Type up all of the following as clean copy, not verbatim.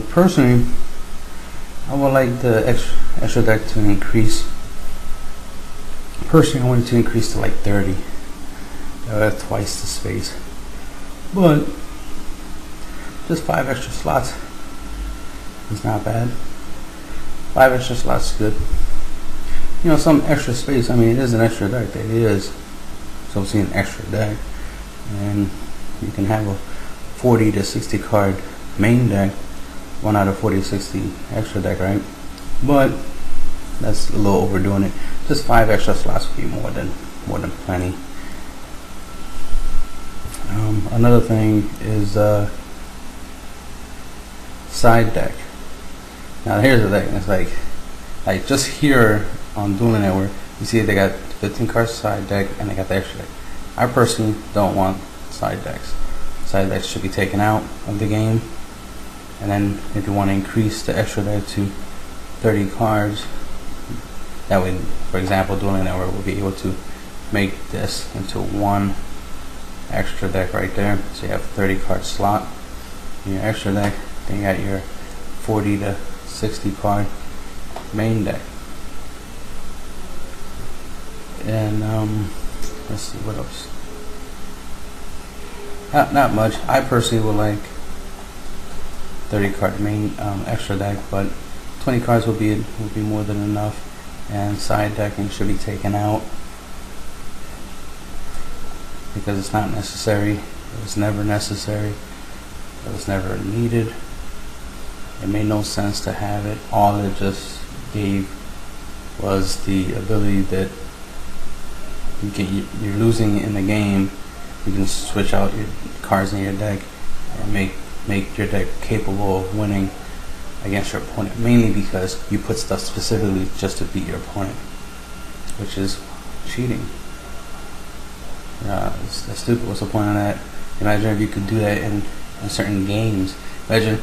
personally, I would like the extra deck to increase. Personally, I want it to increase to like 30, twice the space. But just 5 extra slots is not bad. 5 extra slots is good. You know, some extra space. I mean, it is an extra deck. It is. So see an extra deck, and you can have a 40 to 60 card main deck, 1 out of 40 to 60 extra deck, right? But that's a little overdoing it. Just 5 extra slots would be more than plenty. Another thing is side deck. Now here's the thing. It's like just here on Duel Network, you see they got 15 card side deck and they got the extra deck. I personally don't want side decks. Side decks should be taken out of the game. And then if you want to increase the extra deck to 30 cards, that way, for example, Duel Network will be able to make this into 1 extra deck right there. So you have 30 card slot in your extra deck. Then you got your 40 to 60 card main deck. And let's see what else. Not much. I personally would like 30 card main extra deck, but 20 cards will be more than enough. And side decking should be taken out because it's not necessary. It was never necessary. It was never needed. It made no sense to have it. All it just gave was the ability that you're losing in the game. You can switch out your cards in your deck and make your deck capable of winning against your opponent, mainly because you put stuff specifically just to beat your opponent, which is cheating. That's stupid. What's the point of that? Imagine if you could do that in certain games. Imagine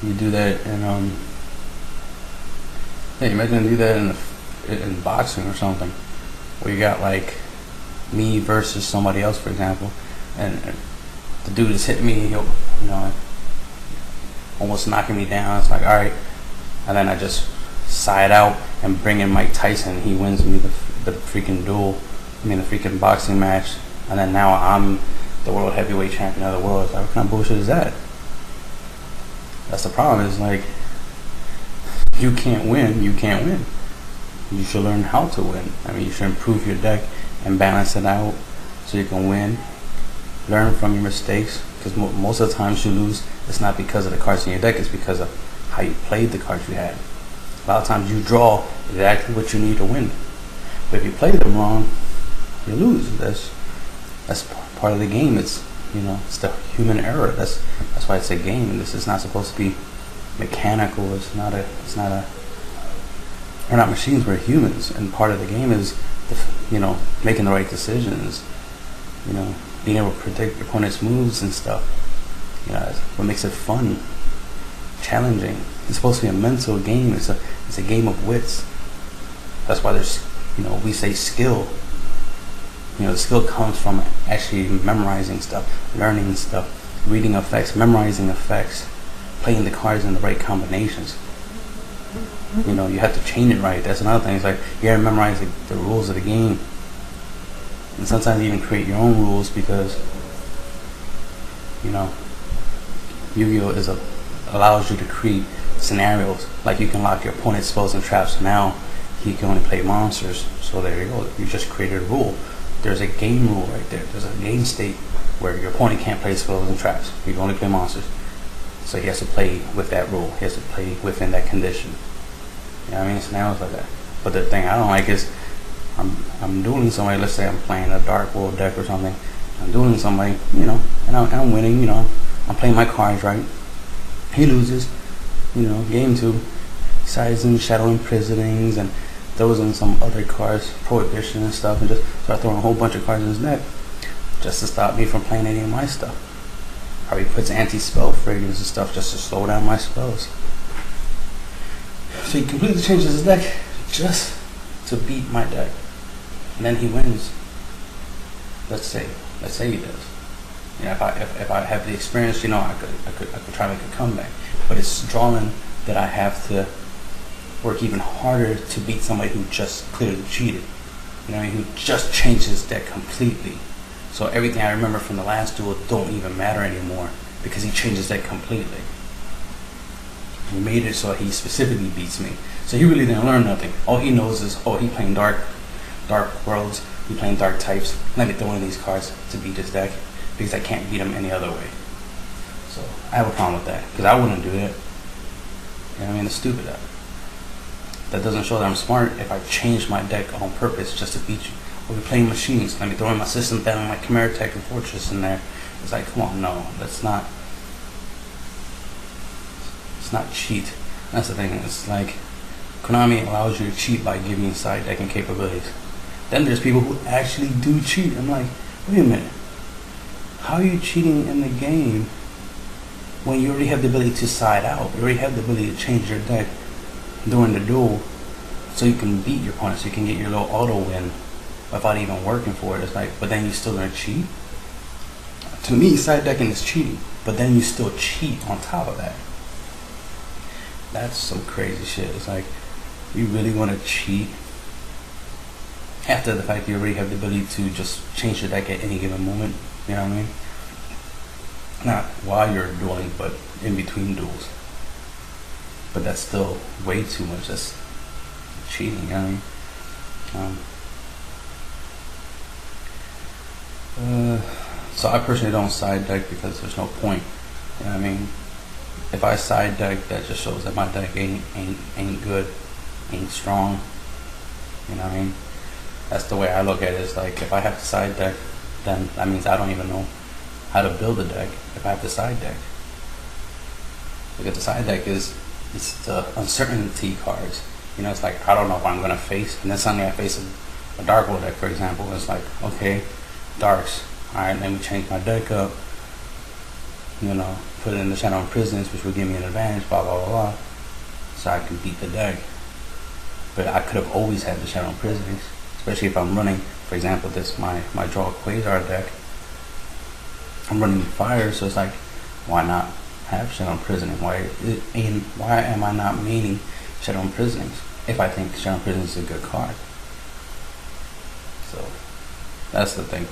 you do that in imagine you do that in boxing or something, where you got like me versus somebody else, for example, and the dude is hitting me, you know, almost knocking me down. It's like, all right, and then I just side out and bring in Mike Tyson. He wins me the freaking duel. I mean, the freaking boxing match, and then now I'm the world heavyweight champion of the world. It's like, what kind of bullshit is that? That's the problem. Is like, you can't win. You can't win. You should learn how to win. I mean, you should improve your deck and balance it out so you can win. Learn from your mistakes, because most of the times you lose, it's not because of the cards in your deck, it's because of how you played the cards you had. A lot of times you draw exactly what you need to win, but if you play them wrong, you lose. That's part of the game. It's, you know, it's the human error. That's why it's a game. This is not supposed to be mechanical. We're not machines, we're humans, and part of the game is making the right decisions, being able to predict your opponent's moves and stuff. That's what makes it fun, challenging. It's supposed to be a mental game. It's a game of wits. That's why there's, we say skill. The skill comes from actually memorizing stuff, learning stuff, reading effects, memorizing effects, playing the cards in the right combinations. You have to chain it right. That's another thing. It's like you gotta memorize the rules of the game, and sometimes you even create your own rules, because Yu-Gi-Oh allows you to create scenarios. Like, you can lock your opponent's spells and traps. Now he can only play monsters. So there you go. You just created a rule. There's a game rule right there. There's a game state where your opponent can't play spells and traps. He can only play monsters. So he has to play with that rule. He has to play within that condition. Scenarios like that. But the thing I don't like is I'm dueling somebody. Let's say I'm playing a Dark World deck or something. I'm dueling somebody, and I'm winning. I'm playing my cards right. He loses. Game 2. Decides in Shadow Imprisonings and throws in some other cards, Prohibition and stuff, and just start throwing a whole bunch of cards in his deck just to stop me from playing any of my stuff. Probably puts anti-spell fragrance and stuff just to slow down my spells. So he completely changes his deck just to beat my deck, and then he wins. Let's say he does. You know, if I have the experience, you know, I could try to make a comeback. But it's drawing that I have to work even harder to beat somebody who just clearly cheated. You know, who just changed his deck completely. So everything I remember from the last duel don't even matter anymore because he changed his deck completely. He made it so he specifically beats me. So he really didn't learn nothing. All he knows is, oh, he playing dark worlds, he playing dark types. Let me throw in these cards to beat his deck because I can't beat him any other way. So I have a problem with that because I wouldn't do that. You know what I mean? It's stupid. That doesn't show that I'm smart if I change my deck on purpose just to beat you. We're playing machines. Let me throw in my system down, my Chimera Tech and Fortress in there. It's like, come on, no, that's not. It's not cheat. That's the thing. It's like Konami allows you to cheat by giving you side decking capabilities. Then there's people who actually do cheat. I'm like, wait a minute. How are you cheating in the game when you already have the ability to side out? You already have the ability to change your deck during the duel so you can beat your opponent, so you can get your little auto win without even working for it. It's like, but then you still gonna cheat? To me, side decking is cheating, but then you still cheat on top of that. That's some crazy shit. It's like, you really want to cheat after the fact you already have the ability to just change your deck at any given moment. You know what I mean? Not while you're dueling, but in between duels. But that's still way too much. That's cheating, you know what I mean? So I personally don't side deck because there's no point. You know what I mean? If I side deck, that just shows that my deck ain't good, ain't strong. You know what I mean? That's the way I look at it. It's like, if I have to side deck, then that means I don't even know how to build a deck if I have to side deck. Because the side deck it's the uncertainty cards. You know, it's like, I don't know if I'm gonna face, and then suddenly I face a dark world deck, for example. It's like, okay, darks. Alright, let me change my deck up. You know, put it in the Shadow Prisons, which will give me an advantage, blah, blah, blah, blah, so I can beat the deck. But I could have always had the Shadow Prisons, especially if I'm running, for example, this my draw Quasar deck. I'm running fire, so it's like, why not have Shadow Imprisoning? Why am I not meaning Shadow Imprisoning if I think Shadow Imprisoning is a good card? So that's the thing.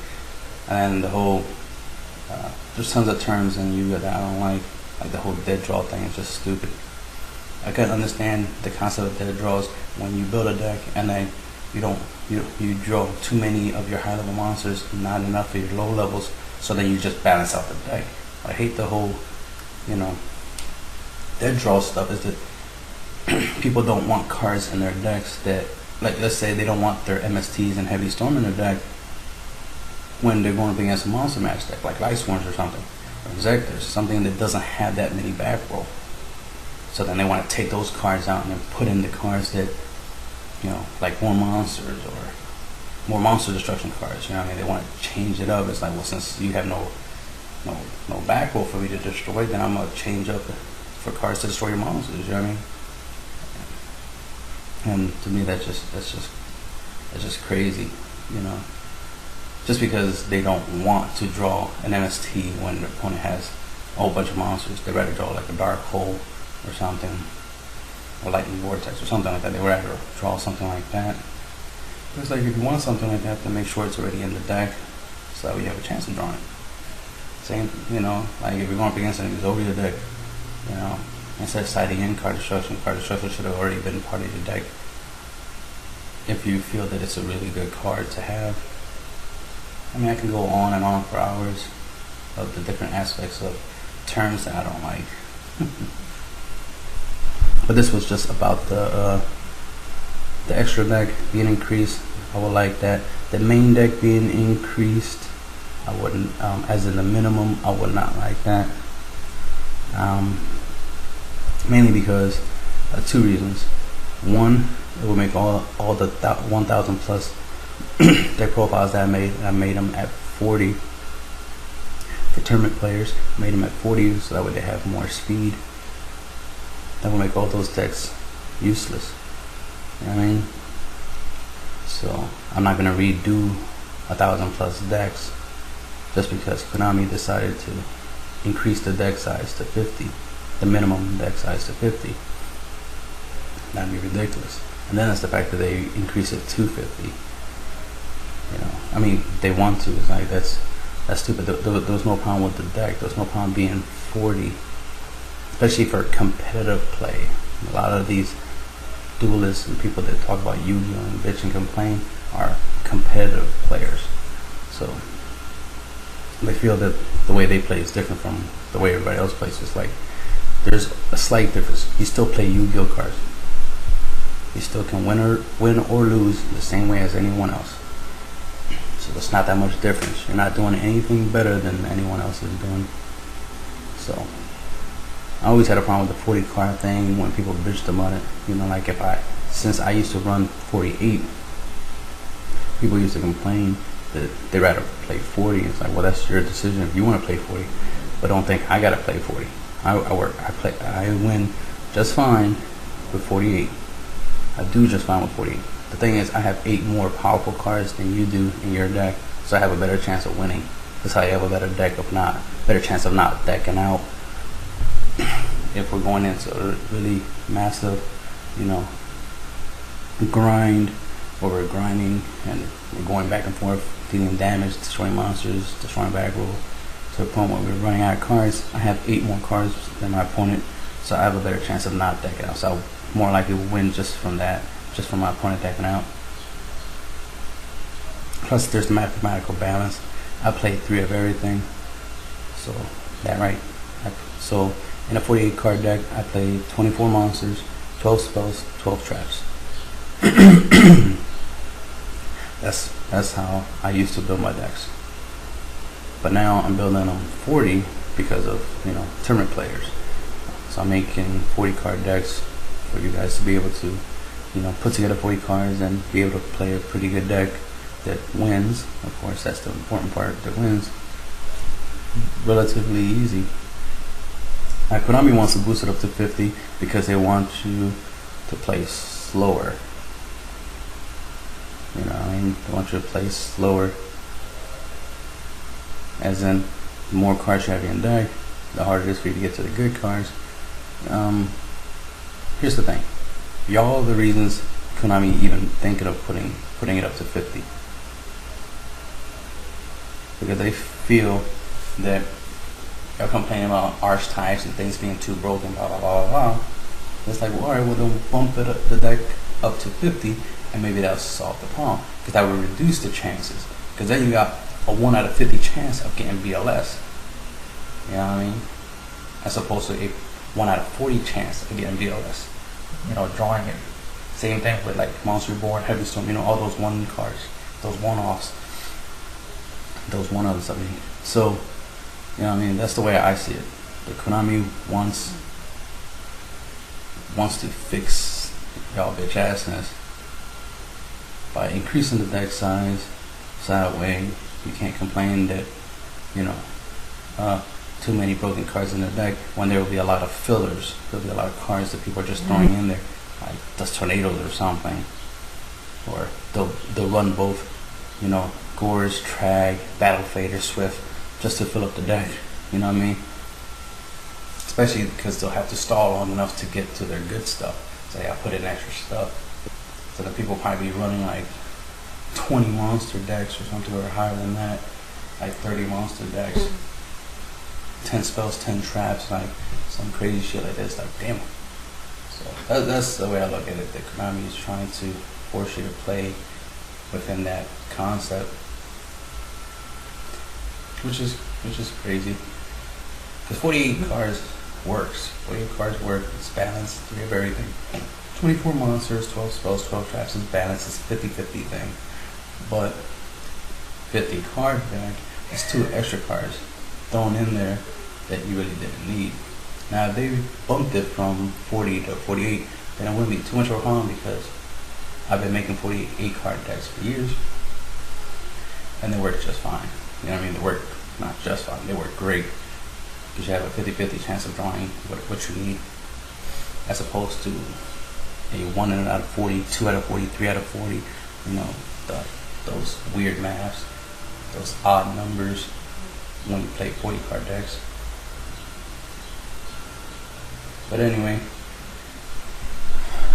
And the whole there's tons of terms in Yu-Gi-Oh that I don't like the whole dead draw thing is just stupid. I can understand the concept of dead draws when you build a deck and then you draw too many of your high level monsters, not enough of your low levels, so then you just balance out the deck. I hate the whole, you know, dead draw stuff. Is that people don't want cards in their decks that, like, let's say they don't want their MSTs and Heavy Storm in their deck when they're going up against a monster match deck like Light Swarms or something, or Executors, something that doesn't have that many back row. So then they want to take those cards out and then put in the cards that, you know, like more monsters or more monster destruction cards. You know what I mean? They want to change it up. It's like, well, since you have no back row for me to destroy, then I'm gonna change up for cards to destroy your monsters. You know what I mean? And to me, that's just crazy. You know, just because they don't want to draw an MST when their opponent has a whole bunch of monsters, they rather draw like a Dark Hole or something, or Lightning Vortex or something like that. They would rather draw something like that. But it's like, if you want something like that, then make sure it's already in the deck so that you have a chance of drawing it. Same, you know, like if you're going up against anything, it's over your deck. You know, instead of siding in card destruction should have already been part of your deck. If you feel that it's a really good card to have. I mean, I can go on and on for hours of the different aspects of terms that I don't like. But this was just about the extra deck being increased. I would like that. The main deck being increased, I wouldn't, as in the minimum, I would not like that. Mainly because two reasons. One, it would make all the 1,000 plus deck profiles that I made them at 40 for tournament players. Made them at 40 so that way they have more speed. That would make all those decks useless. You know what I mean? So I'm not gonna redo 1,000 plus decks just because Konami decided to increase the deck size to 50, the minimum deck size to 50. That'd be ridiculous. And then it's the fact that they increase it to 50. You know, I mean, they want to. It's like that's stupid. There was no problem with the deck. There was no problem being 40, especially for competitive play. A lot of these duelists and people that talk about Yu-Gi-Oh and bitch and complain are competitive players. So they feel that the way they play is different from the way everybody else plays. It's like there's a slight difference. You still play Yu-Gi-Oh cards. You still can win or lose the same way as anyone else. So it's not that much difference. You're not doing anything better than anyone else is doing. So I always had a problem with the 40 card thing when people bitched about it. You know, like since I used to run 48, people used to complain that they'd rather play 40. It's like, well, that's your decision if you want to play 40, but don't think I gotta play 40. I win just fine with 48. I do just fine with 48. The thing is, I have 8 more powerful cards than you do in your deck, so I have a better chance of winning. That's how you have a better chance of not decking out. If we're going into a really massive, you know, grind, where we're grinding and we're going back and forth, dealing damage, destroying monsters, destroying back row, to the point where we're running out of cards, I have 8 more cards than my opponent, so I have a better chance of not decking out. So I'll more likely to win just from that, just from my opponent decking out. Plus, there's mathematical balance. I play 3 of everything, so that right. So in a 48 card deck, I play 24 monsters, 12 spells, 12 traps. That's how I used to build my decks. But now I'm building them 40 because of, you know, tournament players. So I'm making 40 card decks for you guys to be able to, you know, put together 40 cards and be able to play a pretty good deck that wins. Of course, that's the important part, that wins relatively easy. Konami wants to boost it up to 50 because they want you to play slower. You know what I mean? They want you to play slower. As in, the more cards you have in your deck, the harder it is for you to get to the good cards. Here's the thing. Y'all the reasons Konami even thinking of putting it up to 50. Because they feel that y'all complaining about archetypes and things being too broken, blah blah blah blah. It's like, well, alright, well then bump the deck up to 50 and maybe that'll solve the problem. Because that would reduce the chances. Because then you got a 1 out of 50 chance of getting BLS. You know what I mean? As opposed to a 1 out of 40 chance of getting BLS. You know, drawing it. Same thing with like Monster Reborn, Heavy Storm, you know, all those 1 cards, those one-offs, those one-offs, I mean. So, you know what I mean? That's the way I see it. The Konami wants to fix y'all bitch assness by increasing the deck size, so that way you can't complain that, you know, too many broken cards in the deck when there will be a lot of fillers. There'll be a lot of cards that people are just throwing in there, like just tornadoes or something. Or they'll run both, you know, Gorge, Trag, Battle Fader, Swift, just to fill up the deck. You know what I mean? Especially because they'll have to stall long enough to get to their good stuff. So yeah, put in extra stuff. So the people probably be running like 20 monster decks or something, or higher than that, like 30 monster decks, 10 spells, 10 traps, like some crazy shit like this. Like, damn. So that's the way I look at it. That Konami is trying to force you to play within that concept, which is crazy. Because 48 cards works. 48 cards work. It's balanced. We have everything. 24 monsters, 12 spells, 12 traps is balanced. It's a 50-50 thing. But 50 card deck is 2 extra cards thrown in there that you really didn't need. Now if they bumped it from 40 to 48, then it wouldn't be too much of a problem, because I've been making 48 card decks for years and they work just fine. You know what I mean? They work not just fine, they work great, because you have a 50-50 chance of drawing what you need, as opposed to a 1 out of 40, 2 out of 40, 3 out of 40, you know, those weird maths, those odd numbers, when you play 40 card decks. But anyway,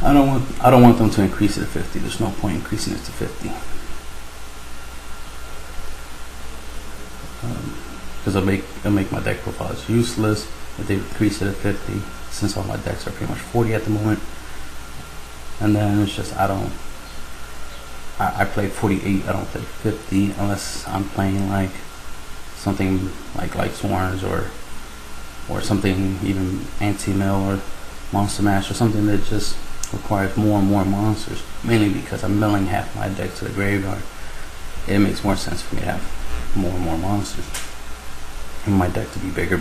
I don't want them to increase it to 50. There's no point increasing it to 50. Because it'll make my deck profiles useless if they increase it to 50, since all my decks are pretty much 40 at the moment. And then it's just I play 48, I don't play 50 unless I'm playing like something like Swarms or something even anti-mill or monster mash or something that just requires more and more monsters, mainly because I'm milling half my deck to the graveyard. It makes more sense for me to have more and more monsters and my deck to be bigger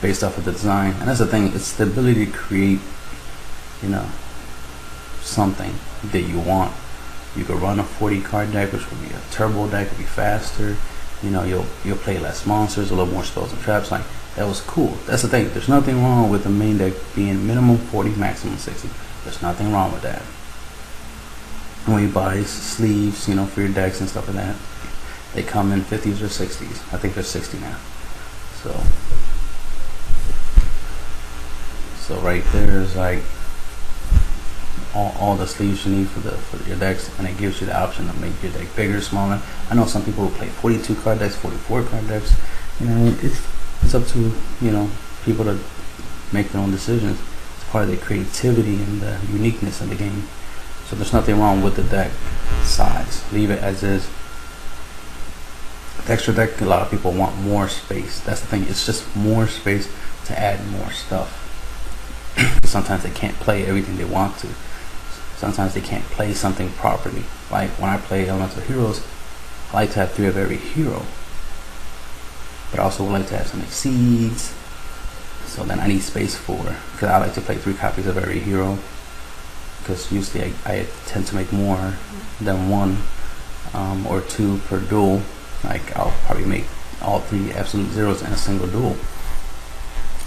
based off of the design. And that's the thing, it's the ability to create, you know, something that you want. You could run a 40 card deck, which would be a turbo deck, it'd be faster, you know, you'll play less monsters, a little more spells and traps. Like, that was cool. That's the thing, there's nothing wrong with the main deck being minimum 40, maximum 60. There's nothing wrong with that. And when you buy sleeves, you know, for your decks and stuff like that, they come in 50s or 60s. I think they're 60 now. So right there is like all the sleeves you need for your decks, and it gives you the option to make your deck bigger, smaller. I know some people will play 42 card decks, 44 card decks. You know, it's up to, you know, people to make their own decisions. It's part of the creativity and the uniqueness of the game. So there's nothing wrong with the deck size. Leave it as is. The extra deck, a lot of people want more space. That's the thing, it's just more space to add more stuff. Sometimes they can't play everything they want to. Sometimes they can't play something properly. Like when I play Elemental Heroes, I like to have 3 of every hero, but I also would like to have some exceeds. So then I need space for, because I like to play 3 copies of every hero, because usually I tend to make more than 1 or 2 per duel. Like I'll probably make all 3 absolute zeros in a single duel.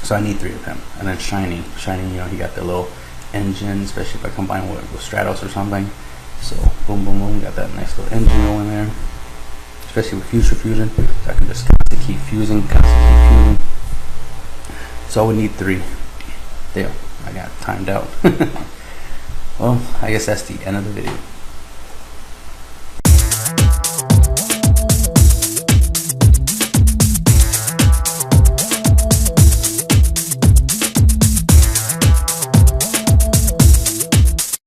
So I need 3 of him. And then Shiny, you know, he got the little engine, especially if I combine with Stratos or something. So boom, boom, boom, got that nice little engine going there. Especially with Future Fusion, so I can just constantly keep fusing, So I would need 3. There, I got timed out. Well, I guess that's the end of the video.